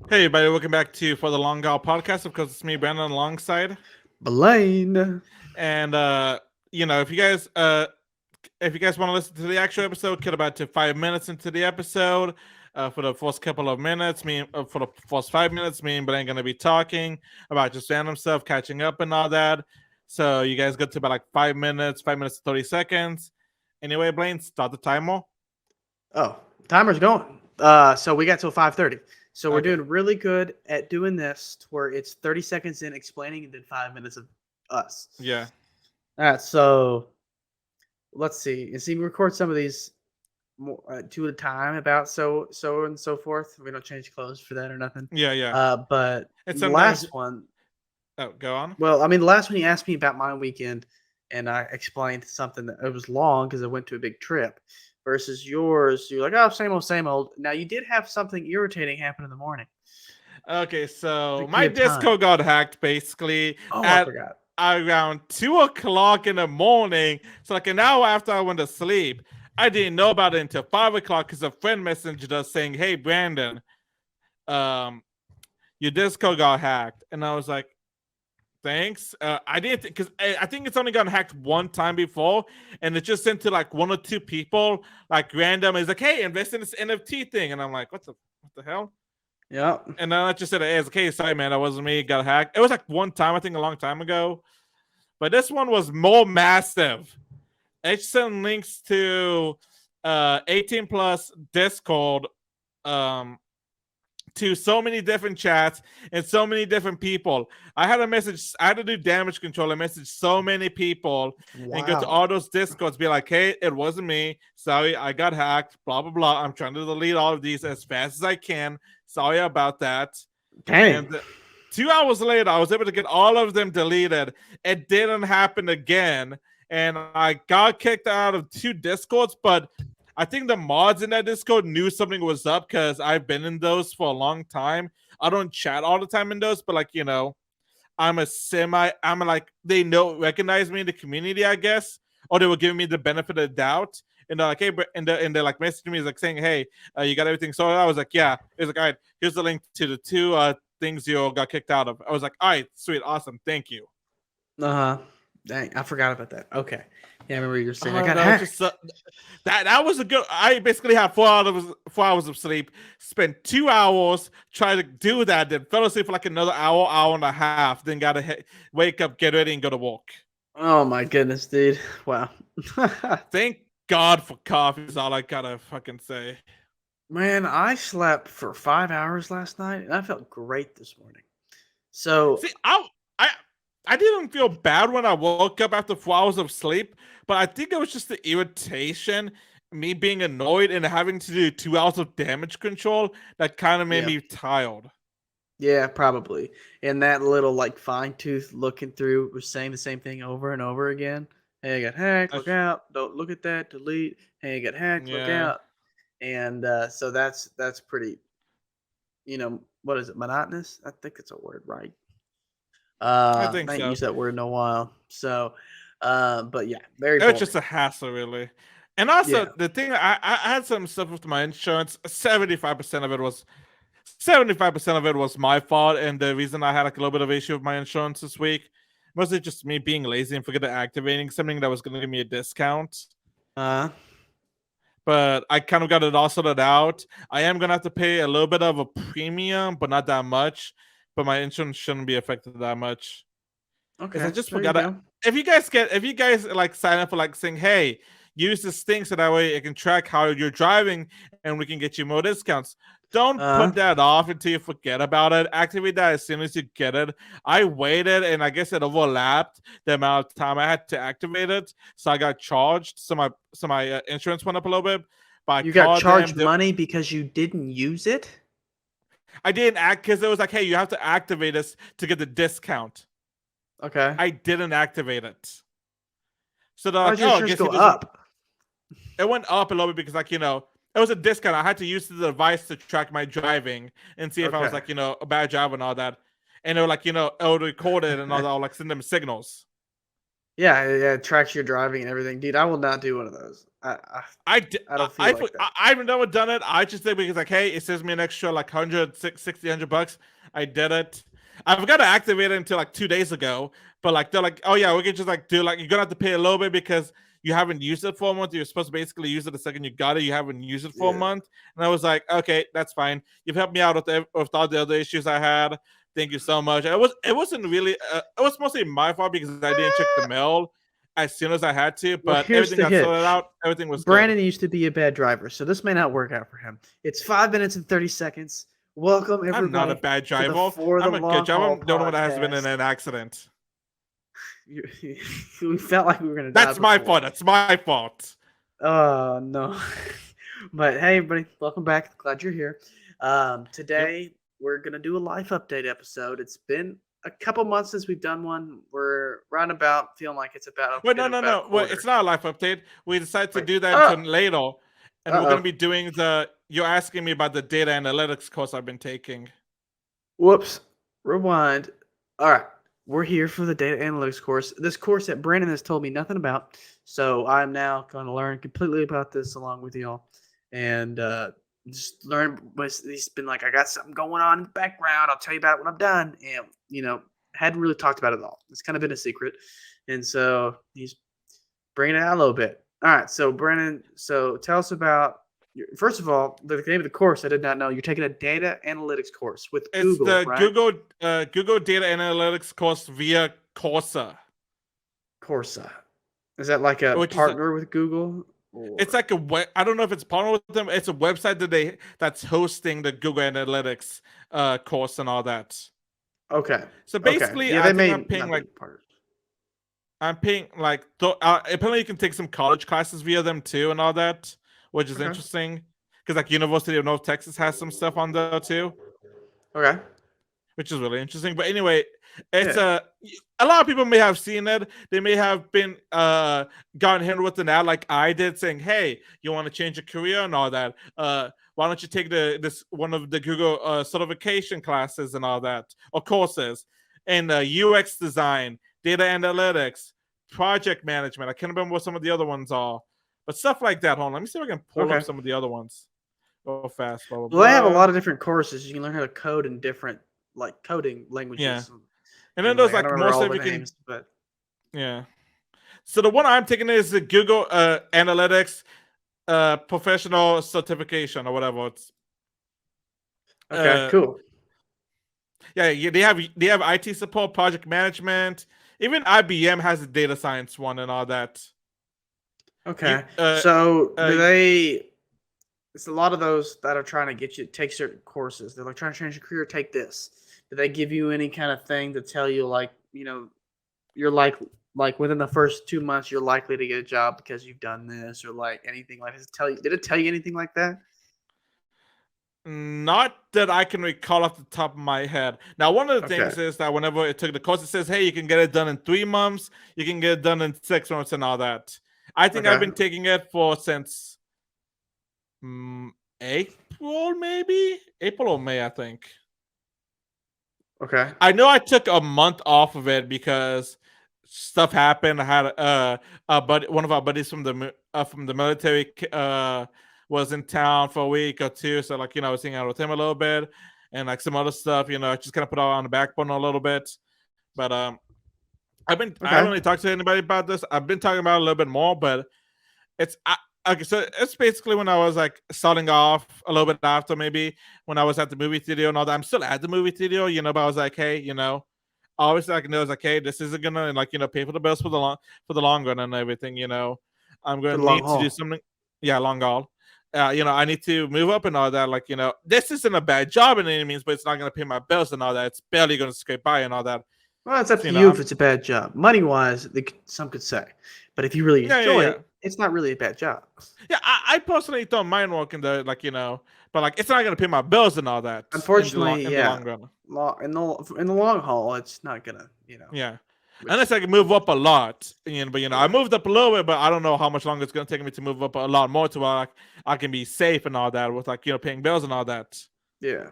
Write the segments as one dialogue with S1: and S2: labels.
S1: Hey, everybody, welcome back to For the Long Haul podcast. Of course, it's me, Brandon, alongside.
S2: Blaine.
S1: And if you guys want to listen to the actual episode, cut about to 5 minutes into the episode. For the first couple of minutes, for the first 5 minutes, me and Blaine gonna be talking about just random stuff, catching up, and all that. So you guys get to about like 5 minutes, 5 minutes to 30 seconds. Anyway, Blaine, start the timer.
S2: Oh, timer's going. So we got till 5:30. So we're
S1: Okay.
S2: doing really good at doing this to where it's 30 seconds in explaining and then 5 minutes of us.
S1: Yeah.
S2: All right, so let's see. You see, we record some of these more, two at a time about so and so forth. We don't change clothes for that or nothing.
S1: Yeah. Yeah.
S2: But
S1: And
S2: the
S1: sometimes.
S2: last one,
S1: Oh, go on.
S2: well, I mean, the last one you asked me about my weekend, and I explained something that it was long because I went to a big trip. Versus yours, you're like, oh, same old, same old. Now you did have something irritating happen in the morning.
S1: Okay, so
S2: Like you
S1: my
S2: had time.
S1: Disco got hacked basically
S2: Oh, I
S1: at
S2: forgot.
S1: around 2 o'clock in the morning. So like an hour after I went to sleep. I didn't know about it until 5 o'clock because a friend messaged us saying, "Hey Brandon, um, your Disco got hacked," and I was like, "Thanks." I didn't because I think it's only gotten hacked one time before, and it just sent to like one or two people, like random. It's like, "Hey, invest in this NFT thing," and I'm like, what the hell?"
S2: Yep.
S1: And then I just said, "Hey, it's okay, sorry, man, that wasn't me. Got hacked." It was like one time, I think, a long time ago. But this one was more massive. It sent links to 18 plus Discord, um, to so many different chats and so many different people. I had a message. I had to do damage control and message so many people and go to
S2: Wow.
S1: all those discords, be like, "Hey, it wasn't me. Sorry, I got hacked. Blah blah blah. I'm trying to delete all of these as fast as I can. Sorry about that."
S2: Dang.
S1: And 2 hours later, I was able to get all of them deleted. It didn't happen again. And I got kicked out of two discords, but I think the mods in that Discord knew something was up because I've been in those for a long time. I don't chat all the time in those, but like, I'm like, they recognize me in the community, I guess, or they were giving me the benefit of the doubt. And they're like, "Hey," and they're like messaging me, like saying, "Hey, you got everything sorted?" I was like, "Yeah." It was like, "All right, here's the link to the two things you got kicked out of." I was like, "All right, sweet, awesome, thank you."
S2: Uh huh. Dang, I forgot about that. Okay. Yeah, I remember you were saying I
S1: Oh,
S2: got
S1: that was just
S2: hacked.
S1: that was a good. I basically had 4 hours of sleep. Spent 2 hours trying to do that. Then fell asleep for like another hour, hour and a half. Then got to wake up, get ready, and go to work.
S2: Oh my goodness, dude. Wow.
S1: Thank God for coffee. Is all I gotta fucking say.
S2: Man, I slept for 5 hours last night, and I felt great this morning. So,
S1: See, I I didn't feel bad when I woke up after 4 hours of sleep, but I think it was just the irritation, me being annoyed, and having to do 2 hours of damage control that kind of made
S2: yeah.
S1: me tired.
S2: Yeah, probably. And that little like fine tooth looking through was saying the same thing over and over again. Hey, I got hacked.
S1: I
S2: Look
S1: sh-
S2: out! Don't look at that. Delete. Hey, I got hacked. Look
S1: yeah,
S2: out! And so that's pretty. What is it? Monotonous. I think it's a word, right?
S1: I think
S2: I ain't
S1: so.
S2: used that word in a while. So, but yeah, very
S1: It was just
S2: boring.
S1: a hassle, really. And also,
S2: Yeah.
S1: the thing I had some stuff with my insurance. 75% of it was my fault, and the reason I had like a little bit of issue with my insurance this week was it just me being lazy and forgetting activating something that was going to give me a discount.
S2: Uh.
S1: But I kind of got it all sorted out. I am gonna have to pay a little bit of a premium, but not that much. But my insurance shouldn't be affected that much because I
S2: Okay.
S1: just
S2: There you
S1: forgot it.
S2: go.
S1: If you guys like sign up for like saying, "Hey, use this thing so that way it can track how you're driving and we can get you more discounts." Don't
S2: Uh.
S1: put that off until you forget about it. Activate that as soon as you get it. I waited, and I guess it overlapped the amount of time I had to activate it, so I got charged. So my insurance went up a little bit. But I
S2: You got
S1: called them.
S2: charged money because you didn't use it.
S1: I didn't act because it was like, "Hey, you have to activate this to get the discount."
S2: Okay.
S1: I didn't activate it. So they're
S2: Why
S1: like,
S2: did your
S1: "Oh, I
S2: insurance
S1: guess he
S2: go
S1: doesn't."
S2: up?
S1: It went up a little bit because, like, it was a discount. I had to use the device to track my driving and see if I was
S2: Okay.
S1: like, a bad driver and all that. And they were like, it would record it and all that. I'll like send them signals.
S2: Yeah, yeah, it tracks your driving and everything. Dude, I will not do one of those.
S1: I, d-
S2: I don't feel like that.
S1: I've never done it. I just did because like, hey, it saves me an extra like 100 $60 I did it. I forgot to activate it until like 2 days ago. But like they're like, oh yeah, we can just like do like you're gonna have to pay a little bit because you haven't used it for a month. You're supposed to basically use it the second you got it. You haven't used it for a
S2: Yeah.
S1: month. And I was like, okay, that's fine. You've helped me out with all the other issues I had. Thank you so much. It wasn't really it was mostly my fault because I didn't check the
S2: Eh,
S1: mail as soon as I had to,
S2: well,
S1: but
S2: here's
S1: everything
S2: the
S1: got sorted
S2: hitch.
S1: out. Everything was good.
S2: Brandon used to be a bad driver, so this may not work out for him. It's 5 minutes and 30 seconds. Welcome
S1: I'm not a
S2: everybody
S1: bad
S2: to the
S1: driver.
S2: For the
S1: I'm a good
S2: Long
S1: driver.
S2: Haul
S1: I'm the only one that has been in
S2: podcast.
S1: an accident.
S2: We felt like we were gonna die
S1: That's my
S2: before.
S1: fault. That's my fault.
S2: Oh no. But hey everybody, welcome back. Glad you're here.
S1: Yep.
S2: Today we're gonna do a life update episode. It's been a couple months since we've done one. We're roundabout feeling like it's about
S1: Wait,
S2: been
S1: no, no,
S2: about a
S1: no. Wait, it's
S2: quarter.
S1: not a life update. We decided to
S2: Wait.
S1: do that
S2: Oh,
S1: until later, and we're
S2: uh
S1: gonna
S2: oh.
S1: be doing the. You're asking me about the data analytics course I've been taking.
S2: Whoops. Rewind. All right. We're here for the data analytics course. This course that Brandon has told me nothing about. So I'm now going to learn completely about this along with y'all. And just learn. But he's been like, I got something going on in the background. I'll tell you about it when I'm done. And, hadn't really talked about it at all. It's kind of been a secret. And so he's bringing it out a little bit. All right. So, Brandon, so tell us about first of all, the name of the course I did not know. You're taking a data analytics course with
S1: It's
S2: Google,
S1: the
S2: right?
S1: Google Data Analytics course via Corsa,
S2: Corsa. Is that like a
S1: which is
S2: partner with Google?
S1: it's
S2: Or
S1: like a web. I don't know if it's partnered with them. It's a website that's hosting the Google Analytics course and all that.
S2: okay.
S1: So
S2: Okay.
S1: basically,
S2: Yeah,
S1: I
S2: they
S1: think I'm
S2: may
S1: paying
S2: not be
S1: like
S2: partners.
S1: apparently you can take some college classes via them too and all that, which is
S2: Okay.
S1: interesting because like University of North Texas has some stuff on there too,
S2: Okay.
S1: which is really interesting. But anyway, it's
S2: Yeah.
S1: a lot of people may have seen it. They may have been gotten hit with an ad like I did, saying, "Hey, you want to change your career and all that? Why don't you take this one of the Google certification classes and all that or courses in UX design, data analytics, project management? I can't remember what some of the other ones are, but stuff like that. Hold on, let me see if I can pull up
S2: Okay.
S1: some of the other ones. Go fast, blah blah
S2: Well, they have a
S1: blah.
S2: lot of different courses. You can learn how to code in different like coding
S1: Yeah,
S2: languages.
S1: and then
S2: And
S1: there's
S2: like I don't
S1: like
S2: remember
S1: more
S2: all
S1: stuff
S2: the
S1: you can.
S2: names, but
S1: Yeah. So the one I'm taking is the Google Analytics professional certification or whatever. It's
S2: okay,
S1: uh
S2: cool.
S1: yeah, they have IT support, project management. Even IBM has a data science one and all that. You
S2: Okay. So
S1: uh
S2: do they it's a lot of those that are trying to get you to take certain courses. They're like trying to change your career, take this. Do they give you any kind of thing to tell you like, you're like within the first 2 months you're likely to get a job because you've done this or like anything like this? Did it tell you anything like that?
S1: Not that I can recall off the top of my head. Now, one of the
S2: Okay.
S1: things is that whenever it took the course, it says, "Hey, you can get it done in 3 months. You can get it done in 6 months, and all that." I think I've
S2: Okay.
S1: been taking it for since April, maybe April or May, I think.
S2: Okay.
S1: I know I took a month off of it because stuff happened. I had but one of our buddies from the military was in town for a week or two, so like I was hanging out with him a little bit, and like some other stuff. I just kind of put it on the back burner a little bit. But I haven't
S2: Okay.
S1: really talked to anybody about this. I've been talking about it a little bit more, but it's okay. So it's basically when I was like starting off a little bit after maybe when I was at the movie theater and all that. I'm still at the movie theater, but I was like, hey, obviously I know it's like, hey, this isn't gonna like pay for the bills for the long run and everything. I'm
S2: For
S1: gonna
S2: the long
S1: need to do
S2: haul.
S1: something. Yeah, long haul. I need to move up and all that. Like, this isn't a bad job in any means, but it's not gonna pay my bills and all that. It's barely gonna scrape by and all that.
S2: Well, it's up
S1: So,
S2: to you if it's a bad job. Money wise, some could say. But if you really
S1: yeah, yeah,
S2: enjoy
S1: yeah.
S2: it, it's not really a bad job.
S1: Yeah, I personally don't mind working there, like but like it's not gonna pay my bills and all that
S2: Unfortunately,
S1: in the
S2: yeah.
S1: long run.
S2: In the long haul, it's not gonna,
S1: Yeah, unless
S2: which
S1: I can move up a lot. But I moved up a little bit, but I don't know how much longer it's gonna take me to move up a lot more to where like I can be safe and all that with like paying bills and all that.
S2: yeah.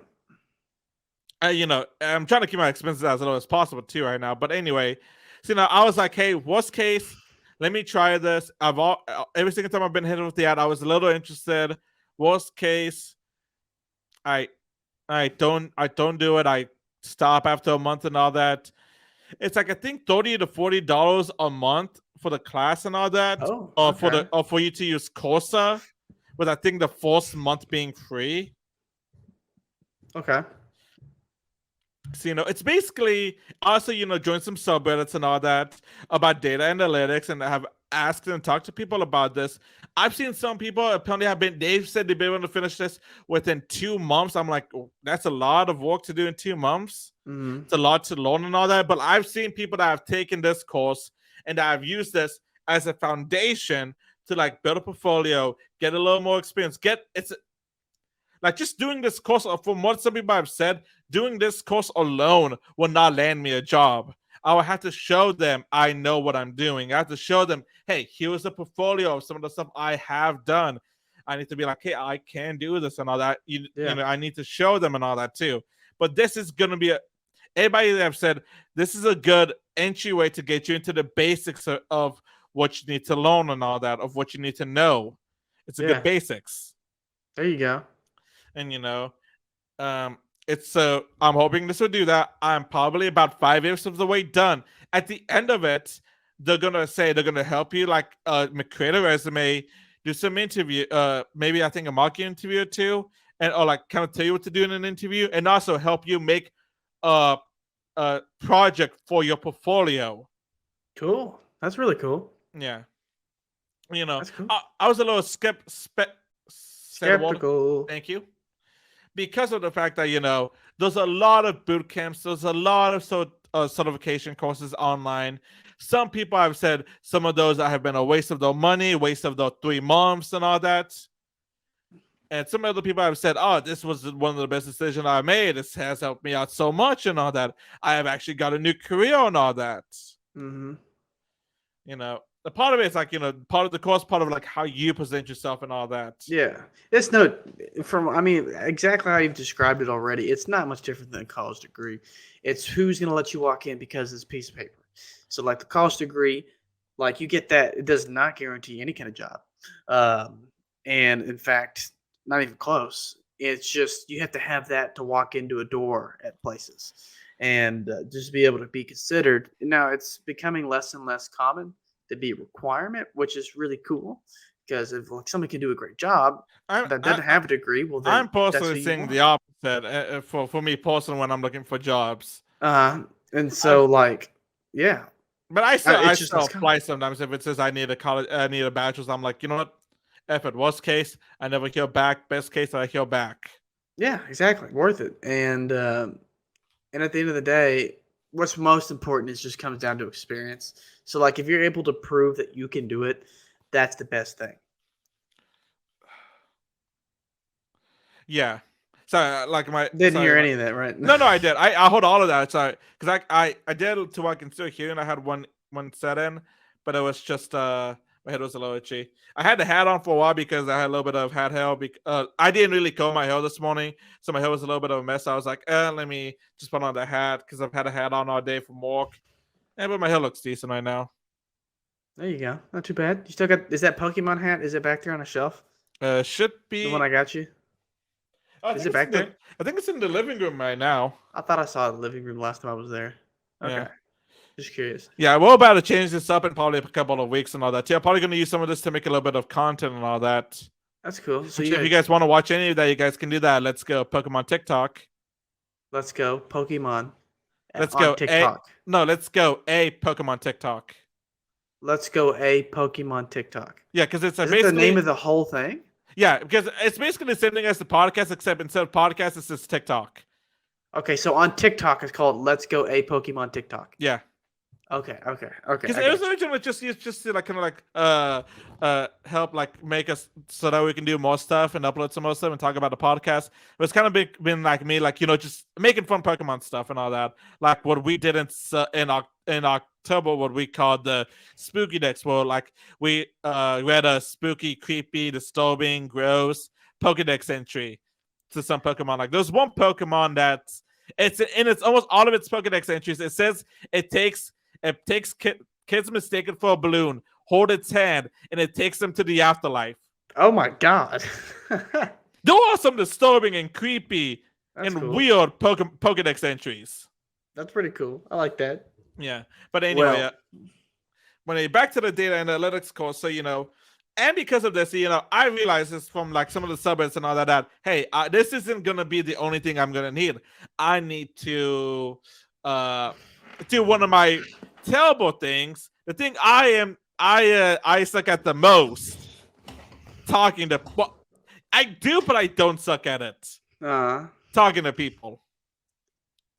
S1: I'm trying to keep my expenses as low as possible too right now. But anyway, so I was like, hey, worst case, let me try this. Every single time I've been hit with the ad, I was a little interested. Worst case, I I don't do it. I stop after a month and all that. It's like I think $30 to $40 a month for the class and all that,
S2: Oh,
S1: or
S2: okay.
S1: for you to use Corsa, with I think the first month being free.
S2: Okay.
S1: So, it's basically also, join some subreddits and all that about data analytics, and have asked and talked to people about this. I've seen some people apparently they've said they've been able to finish this within 2 months. I'm like, oh, that's a lot of work to do in 2 months.
S2: Mm-hmm.
S1: It's a lot to learn and all that. But I've seen people that have taken this course and that have used this as a foundation to like build a portfolio, get a little more experience, it's like just doing this course, from what some people have said, doing this course alone will not land me a job. I will have to show them I know what I'm doing. I have to show them, hey, here's a portfolio of some of the stuff I have done. I need to be like, hey, I can do this and all that.
S2: Yeah.
S1: I need to show them and all that too. But this is gonna be everybody that have said this is a good entryway to get you into the basics of what you need to learn and all that, of what you need to know. It's a good
S2: Yeah.
S1: basics.
S2: There you go.
S1: And um it's so I'm hoping this will do that. I'm probably about 5 years of the way done. At the end of it, they're gonna help you like create a resume, do some interview, maybe I think a market interview or two, and or like kind of tell you what to do in an interview, and also help you make a a project for your portfolio.
S2: Cool. That's really cool.
S1: Yeah.
S2: That's cool.
S1: I was a little say the word.
S2: Skeptical.
S1: Thank you. Because of the fact that there's a lot of boot camps, there's a lot of certification courses online. Some people have said some of those have been a waste of their money, waste of their 3 months and all that. And some other people have said, oh, this was one of the best decisions I made. This has helped me out so much and all that. I have actually got a new career and all that.
S2: Mm-hmm.
S1: The part of it is like, part of the course, part of like how you present yourself and all that.
S2: Yeah. It's no I mean, exactly how you've described it already. It's not much different than a college degree. It's who's going to let you walk in because it's a piece of paper. So, like the college degree, like you get that, it does not guarantee any kind of job. And in fact, not even close. It's just you have to have that to walk into a door at places and just be able to be considered. Now, it's becoming less and less common to be a requirement, which is really cool because if like someone can do a great job
S1: I'm
S2: that
S1: I,
S2: doesn't have a degree, well then
S1: I'm
S2: that's
S1: personally
S2: who you
S1: seeing the
S2: want.
S1: opposite for me personally when I'm looking for jobs.
S2: And
S1: I'm,
S2: so like, yeah,
S1: but I
S2: it's just
S1: still
S2: less common.
S1: apply sometimes if it says I need a bachelor's. I'm like, you know what? If it worst case, I never hear back. Best case, I hear back.
S2: Yeah, exactly, worth it. And at the end of the day, what's most important is just comes down to experience. So like, if you're able to prove that you can do it, that's the best thing.
S1: Yeah. So like
S2: Didn't hear any of that, right?
S1: no, I did. I heard all of that. Sorry, because I did to I can still hear, and I had one set in, but it was just my head was a little itchy. I had the hat on for a while because I had a little bit of hat hair. I didn't really comb my hair this morning, so my hair was a little bit of a mess. I was like, let me just put on the hat because I've had a hat on all day from work. But my hair looks decent right now.
S2: There you go. Not too bad. You still got? Is that Pokemon hat? Is it back there on a shelf?
S1: Should
S2: The one
S1: be.
S2: I got you.
S1: I
S2: Is
S1: think
S2: it back there?
S1: I think it's in the living room right now.
S2: I thought I saw it in the living room last time I was there.
S1: Yeah.
S2: Okay. Just curious.
S1: Yeah, we're about to change this up in probably a couple of weeks and all that. Yeah, probably going to use some of this to make a little bit of content and all that.
S2: That's cool. So
S1: Actually, if you guys want to watch any of that, you guys can do that. Let's go Pokemon TikTok.
S2: let's go Pokemon
S1: Let's
S2: on
S1: go
S2: TikTok.
S1: let's go a Pokemon TikTok.
S2: Let's go a Pokemon TikTok.
S1: Yeah, because it's
S2: Is it
S1: basically
S2: the name of the whole thing?
S1: yeah, because it's basically the same thing as the podcast, except instead of podcast, it's just TikTok.
S2: Okay, so on TikTok it's called Let's Go a Pokemon TikTok.
S1: Yeah.
S2: Okay.
S1: Because
S2: I
S1: it was
S2: got you.
S1: originally just to like kind of like help like make us so that we can do more stuff and upload some more stuff and talk about the podcast. It's kind of been like me, like just making fun Pokemon stuff and all that, like what we did in October, what we called the spooky decks, where like we read a spooky, creepy, disturbing, gross Pokedex entry to some Pokemon. Like there's one Pokemon that's it's almost all of its Pokedex entries. It says it takes kids mistaken for a balloon, hold its hand, and it takes them to the afterlife.
S2: Oh my god.
S1: There are some disturbing and creepy
S2: That's
S1: and
S2: cool.
S1: weird Pokedex entries.
S2: That's pretty cool. I like that.
S1: Yeah, but anyway,
S2: Well,
S1: back to the data analytics course. So and because of this, I realized this from like some of the subreddits and all that hey, this isn't gonna be the only thing I'm gonna need. I need to do one of my terrible things. The thing I suck at the most, talking to. Well, I do, but I don't suck at it. Talking to people.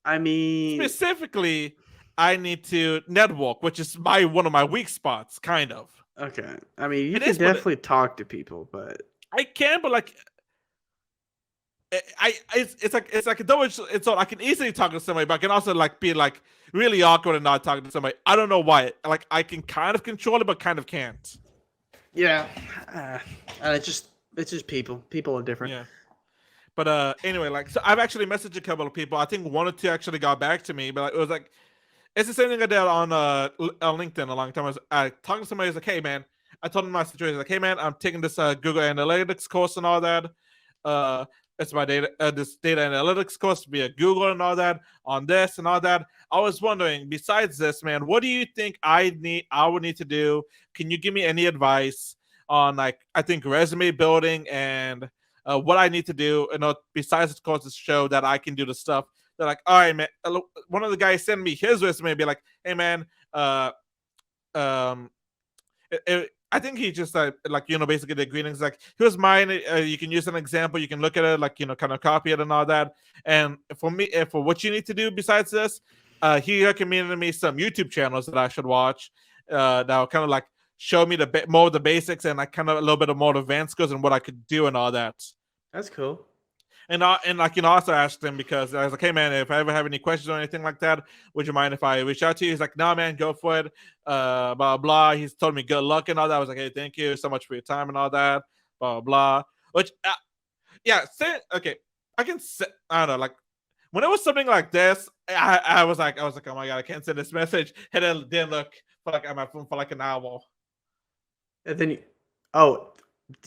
S2: I mean,
S1: Specifically, I need to network, which is one of my weak spots, kind of.
S2: okay. I mean, you
S1: It
S2: can
S1: is, but
S2: definitely talk to people, but
S1: I can, but like, it's like a double. It's all I can easily talk to somebody, but I can also like be like really awkward and not talking to somebody. I don't know why. Like I can kind of control it, but kind of can't.
S2: yeah, it's just people. People are different.
S1: Yeah. But anyway, like so I've actually messaged a couple of people. I think one or two actually got back to me, but like, it was like it's the same thing I did on LinkedIn a long time. I talked to somebody. Who's like, "Hey man," I told him my situation. Like, "Hey man, I'm taking this Google Analytics course and all that. Uh, it's my this data analytics course via Google and all that on this and all that. I was wondering, besides this, man, what do you think I would need to do? Can you give me any advice on like I think resume building and what I need to do? Besides this course to show that I can do the stuff." They're like, all right, man. One of the guys sent me his resume, be like, hey, man, I think he just basically the greetings like, here's mine. You can use an example. You can look at it, like kind of copy it and all that. And for me, for what you need to do besides this, he recommended me some YouTube channels that I should watch. That'll kind of like show me more of the basics and like kind of a little bit of more advanced skills and what I could do and all that.
S2: That's cool.
S1: And like also asked him because I was like, hey man, if I ever have any questions or anything like that, would you mind if I reach out to you? He's like, no man, go for it. Blah blah. He's told me good luck and all that. I was like, hey, thank you so much for your time and all that. Blah blah. Which yeah, okay. I can say I don't know, like when it was something like this, I was like, oh my god, I can't send this message. And then look for like at my phone for like an hour.
S2: And then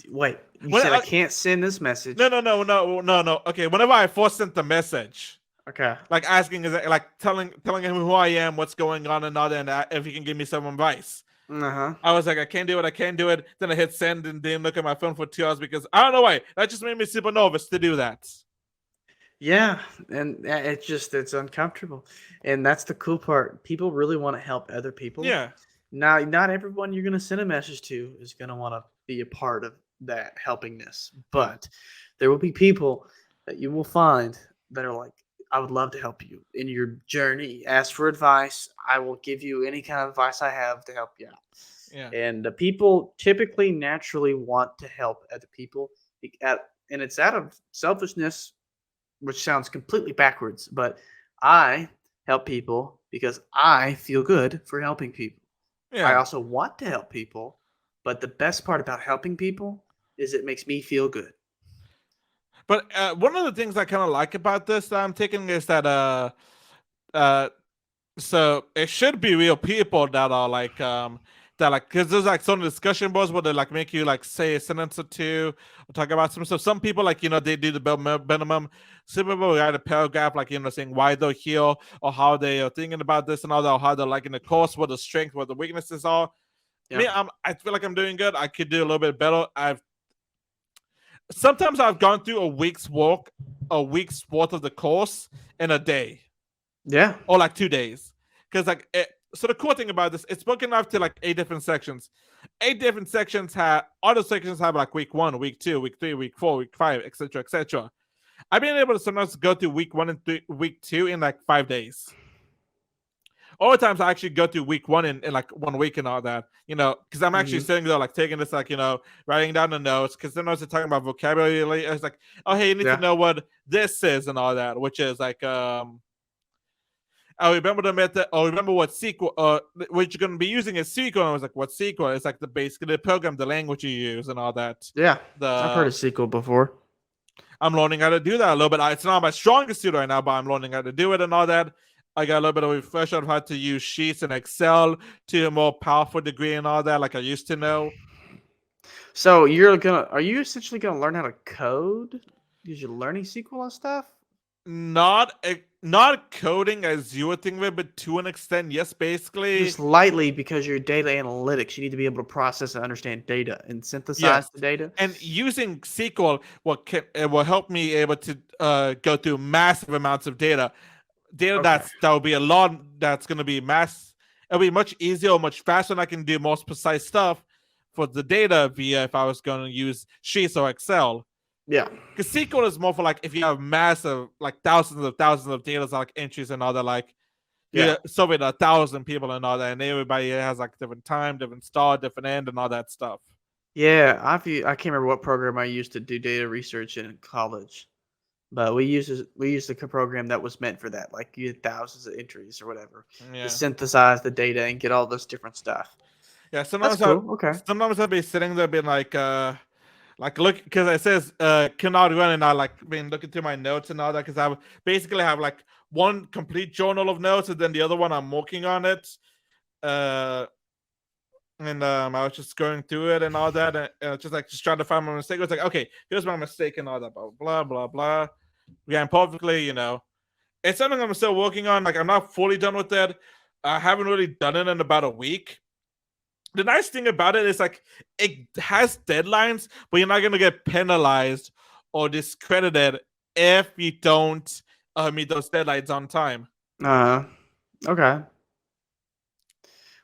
S2: wait, you said I can't send this message.
S1: No. Okay, whenever I first sent the message,
S2: okay,
S1: like asking, like telling him who I am, what's going on, and all that, and if he can give me some advice. I was like, I can't do it. Then I hit send and didn't look at my phone for 2 hours because I don't know why. That just made me super nervous to do that.
S2: Yeah, and it's uncomfortable, and that's the cool part. People really want to help other people.
S1: Yeah.
S2: Now, not everyone you're going to send a message to is going to want to be a part of that helpingness, but there will be people that you will find that are like, I would love to help you in your journey. Ask for advice. I will give you any kind of advice I have to help you out.
S1: Yeah.
S2: And the people typically naturally want to help other people, and it's out of selfishness, which sounds completely backwards, but I help people because I feel good for helping people.
S1: Yeah.
S2: I also want to help people, but the best part about helping people is it makes me feel good.
S1: But one of the things I kind of like about this that I'm taking is that so it should be real people that are like because there's like some discussion boards where they like make you like say a sentence or two or talk about some stuff. Some people like they do the minimum. Some people write a paragraph like saying why they're here or how they are thinking about this and all that, or how they're liking the course, what the strengths, what the weaknesses are. Yeah. Me, I feel like I'm doing good. I could do a little bit better. Sometimes I've gone through a week's worth of the course in a day.
S2: Yeah.
S1: Or like 2 days. Because like so the cool thing about this, it's broken up to like 8 different sections. 8 different sections other sections have like week 1, week 2, week 3, week 4, week 5, etc. etc. I've been able to sometimes go through week 1 and week 2 in like 5 days. Other times I actually go through week 1 in like 1 week and all that, because I'm actually sitting there like taking this, like, writing down the notes, because then I was talking about vocabulary. I was like, oh, hey, you need to know what this is and all that, which is like, I remember the method, or remember what SQL, what you're going to be using is SQL. And I was like, what SQL? It's like basically the program, the language you use and all that.
S2: Yeah, I've heard of SQL before.
S1: I'm learning how to do that a little bit. It's not my strongest suit right now, but I'm learning how to do it and all that. I got a little bit of a refresh on how to use Sheets and Excel to a more powerful degree and all that, like I used to know.
S2: So are you essentially gonna learn how to code? Because you're learning SQL and stuff?
S1: Not coding as you would think of it, but to an extent, yes.
S2: Just
S1: Basically,
S2: lightly, because you're data analytics, you need to be able to process and understand data and
S1: yes.
S2: synthesize the data.
S1: And using SQL will help me able to go through massive amounts of data
S2: Okay.
S1: that will be a lot that's going to be mass. It'll be much easier or much faster, and I can do most precise stuff for the data via if I was going to use Sheets or Excel.
S2: Yeah.
S1: Because SQL is more for like if you have massive, like thousands of data like entries and all that, like
S2: Yeah.
S1: you survey 1,000 people and all that, and everybody has like different time, different start, different end, and all that stuff.
S2: Yeah. I can't remember what program I used to do data research in college, but we used a program that was meant for that. Like you had thousands of entries or whatever to
S1: Yeah,
S2: synthesize the data and get all this different stuff.
S1: yeah.
S2: That's cool. Okay.
S1: Sometimes I'll be sitting there being like look because it says cannot run, and I like been looking through my notes and all that because I basically have like one complete journal of notes and then the other one I'm working on it. Uh, and I was just going through it and all that, and just trying to find my mistake. It was like, okay, here's my mistake and all that, blah blah blah. Yeah, and perfectly, it's something I'm still working on. Like I'm not fully done with it. I haven't really done it in about a week. The nice thing about it is like it has deadlines, but you're not gonna get penalized or discredited if you don't meet those deadlines on time.
S2: Uh. Okay.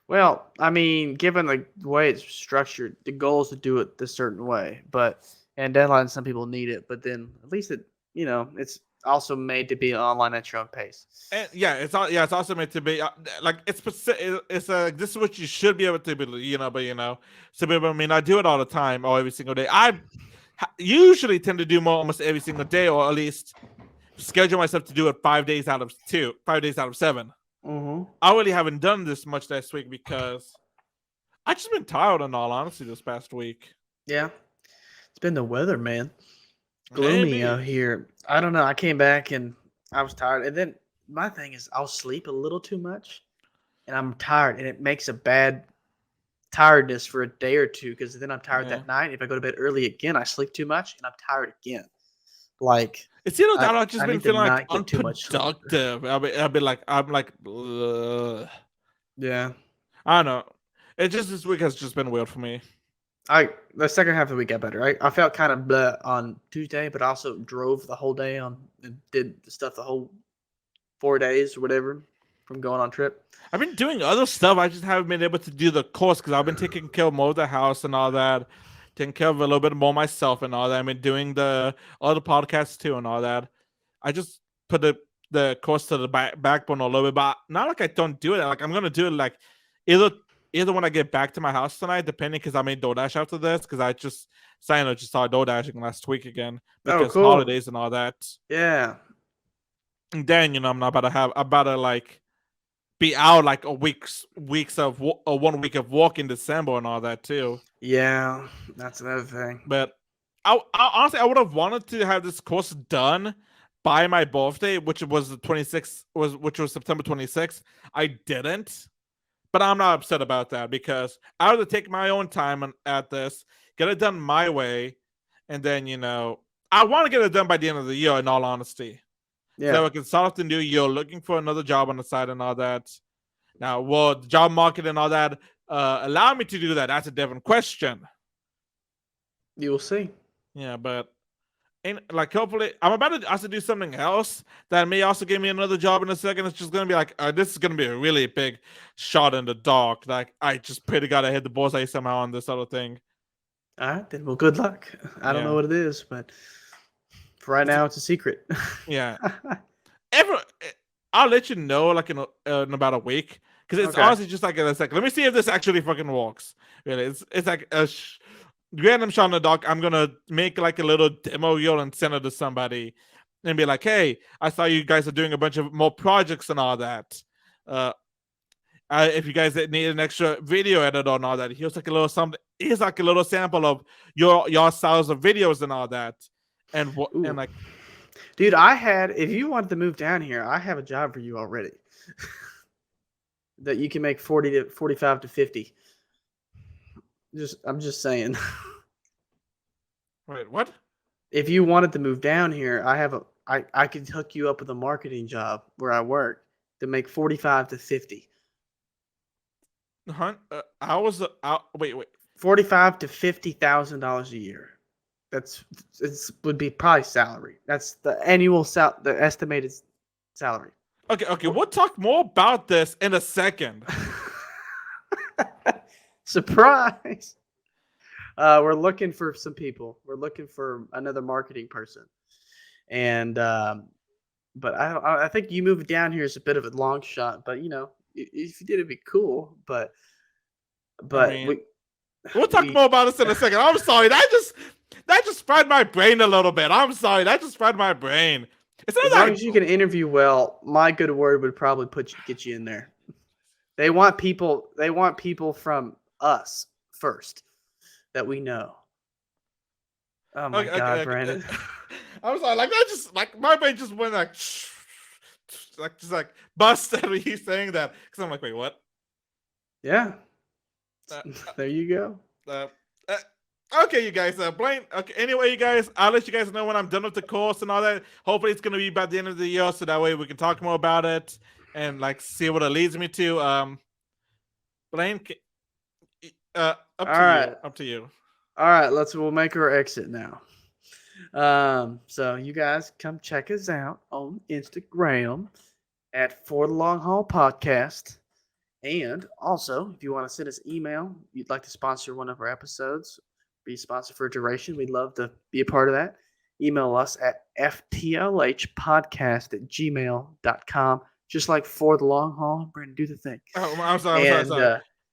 S2: Well, I mean, given the way it's structured, the goal is to do it this certain way. But and deadlines, some people need it, but then at least it's also made to be online at your own pace.
S1: And yeah, it's also meant to be like it's this is what you should be able to be, but some people, I mean, I do it all the time or every single day. I usually tend to do more almost every single day, or at least schedule myself to do it 5 days out of 7.
S2: Mm-hmm.
S1: I really haven't done this much this week because I just been tired in all honesty this past week.
S2: Yeah, it's been the weather, man. It's gloomy
S1: Maybe
S2: out here. I don't know. I came back and I was tired, and then my thing is I'll sleep a little too much, and I'm tired, and it makes a bad tiredness for a day or two because then I'm tired
S1: yeah.
S2: that night. If I go to bed early again, I sleep too much, and I'm tired again. Like
S1: It's
S2: I,
S1: that I've just
S2: I
S1: been
S2: need to
S1: feeling like
S2: not get too much sleep.
S1: unproductive. I'll be like I'm like ugh.
S2: Yeah.
S1: I don't know. It just this week has just been weird for me.
S2: The second half of the week got better. I felt kind of bleh on Tuesday, but I also drove the whole day on and did the stuff the whole 4 days or whatever from going on trip.
S1: I've been doing other stuff. I just haven't been able to do the course because I've been taking care of more of the house and all that, taking care of a little bit more myself and all that. I've been doing the other podcasts too and all that. I just put the course to the backbone a little bit, but not like I don't do it. Like I'm gonna do it like either when I get back to my house tonight, depending because I made DoorDash after this because I just just started DoorDashing last week again
S2: Oh,
S1: because
S2: cool.
S1: holidays and all that.
S2: Yeah.
S1: And then I'm not I'm about to like be out like weeks of 1 week of walk in December and all that too.
S2: Yeah. That's another thing.
S1: But I honestly I would have wanted to have this course done by my birthday, which was the 26th which was September 26th. I didn't, but I'm not upset about that because I had to take my own time at this, get it done my way, and then I want to get it done by the end of the year. In all honesty, so
S2: Yeah.
S1: I can start off the new year looking for another job on the side and all that. Now, will the job market and all that allow me to do that? That's a different question.
S2: You will see.
S1: Yeah, but like hopefully, I'm about to also do something else that may also give me another job in a second. It's just gonna be like this is gonna be a really big shot in the dark. Like I just pray to God I hit the bullseye somehow on this other thing.
S2: All right, then. Well, good luck. I don't know
S1: Yeah,
S2: what it is, but for right
S1: it's,
S2: now, it's a secret.
S1: yeah. Ever, I'll let you know like in about a week because it's
S2: Okay.
S1: honestly just like it's like let me see if this actually fucking works. Really, it's like a random shot in the dark. I'm gonna make like a little demo reel and send it to somebody and be like, "Hey, I saw you guys are doing a bunch of more projects and all that. Uh, if you guys need an extra video editor and all that, here's like a little something. Here's like a little sample of your styles of videos and all that, and what and
S2: Ooh.
S1: like."
S2: Dude, if you wanted to move down here, I have a job for you already. That you can make 40 to 45 to 50. I'm just saying.
S1: Wait, what?
S2: If you wanted to move down here, I could hook you up with a marketing job where I work to make 45 to 50.
S1: I was. Wait.
S2: 45 to $50,000 a year. Would be probably salary. That's the the estimated salary.
S1: Okay. We'll talk more about this in a second.
S2: Surprise! We're looking for some people. We're looking for another marketing person, and but I think you moving down here is a bit of a long shot. But if you did, it'd be cool. But
S1: I mean,
S2: we
S1: we'll talk more about this in a second. I'm sorry. That just fried my brain a little bit. I'm sorry. That just fried my brain. It's not
S2: as long
S1: like
S2: as you can interview well, my good word would probably get you in there. They want people. They want people from us first that we know. Oh my God, Brandon!
S1: I'm sorry. Like that just like my brain just went like just like busted when he's saying that because I'm like, wait, what?
S2: Yeah,
S1: Uh,
S2: there you go.
S1: uh, okay, you guys. Blaine. Okay. Anyway, you guys, I'll let you guys know when I'm done with the course and all that. Hopefully, it's gonna be by the end of the year, so that way we can talk more about it and like see what it leads me to. Blaine, up
S2: All
S1: to
S2: right,
S1: you. Up to you.
S2: all right. We'll make our exit now. So you guys come check us out on Instagram at For the Long Haul Podcast. And also, if you want to send us email, you'd like to sponsor one of our episodes, be sponsored for a duration, we'd love to be a part of that. Email us at ftlhpodcast@gmail.com. Just like For the Long Haul. Brandon, do the thing.
S1: Oh, I'm sorry.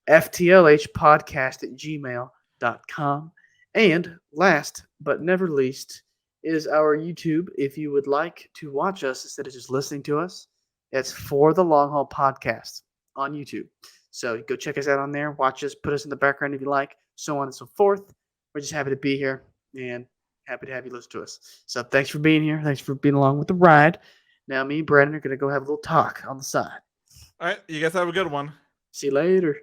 S2: ftlhpodcast@gmail.com. And last but never least is our YouTube. If you would like to watch us instead of just listening to us, it's For the Long Haul Podcast on YouTube. So go check us out on there. Watch us. Put us in the background if you like, so on and so forth. We're just happy to be here and happy to have you listen to us. So thanks for being here. Thanks for being along with the ride. Now me and Brandon are going to go have a little talk on the side.
S1: All right. You guys have a good one.
S2: See you later.